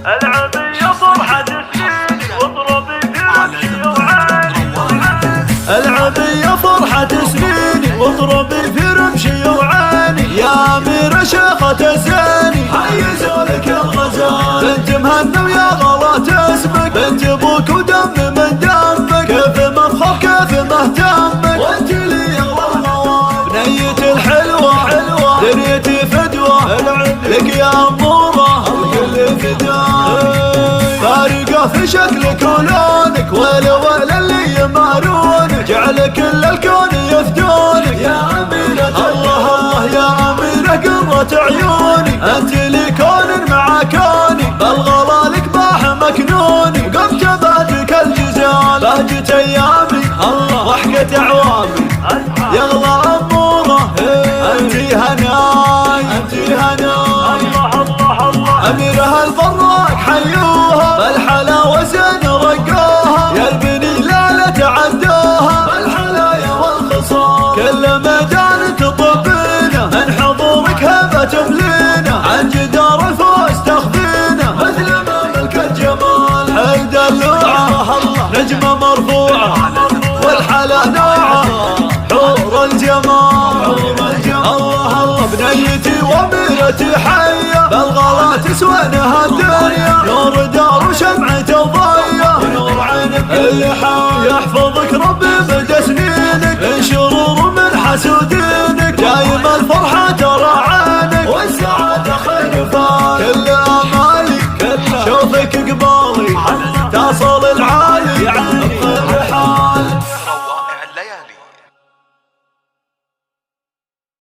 العبية فرحة سنيني واضربي في رمشي وعاني. العبية فرحة سنيني واضربي في رمشي وعاني. يا أميرة شيخة الزاني حيزوا لك الغزال. بنت مهنا ويا غلا تسبك، بنت ابوك ودم من دمك. كيف مفخر كيف مهتمك وانت لي والغوال. بنيتي الحلوة حلوة دنيتي فدوة لك يا أمورة الكل فداء. فارقة في شكلك ولونك ولا اللي يمارونك. جعل كل الكون يفدونك يا أميرة الله. يا أميرة قرة عيوني أنت لي كون مع كوني. بالغلا لك باح مكنوني قمت بهجك الجزال. بهجة أيامي ضحكة أعوامي يغلى أموره أنت هناي أنت هناي. أميرها البراك حيوها بالحلاوة زين رقوها. يا البني لا تعدوها بالحلايا والخصال. كل ميدان تطبينا من حضورك هبة تملينا. عن جدار الفوز تخفينا مثل ما ملك الجمال. حيد اللوعة نجمة مرفوعة والحلا نوعة حور الجمال. الله بنيتي وأميرتي حية بالغلا تسوينها الدنيا. نور دار وشمعة وضية ونور عين اللحام. يحفظك ربي مدى سنينك من شرور من حسودينك. دايم الفرحة ترى عينك والسعادة خير فاق.